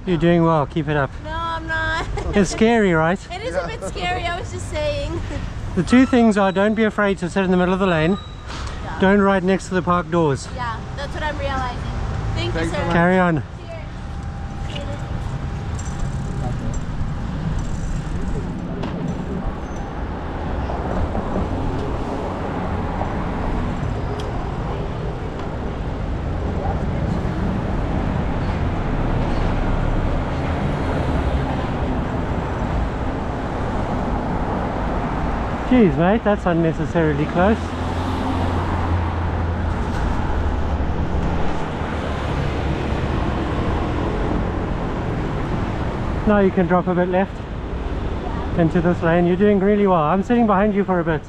You're doing well, keep it up. No, I'm not. It's scary, right? It is a bit scary, I was just saying. The two things are, don't be afraid to sit in the middle of the lane. Yeah. Don't ride next to the parked doors. Yeah, that's what I'm realizing. Thank you, sir. Carry on. Jeez, mate, that's unnecessarily close. Now you can drop a bit left into this lane. You're doing really well. I'm sitting behind you for a bit.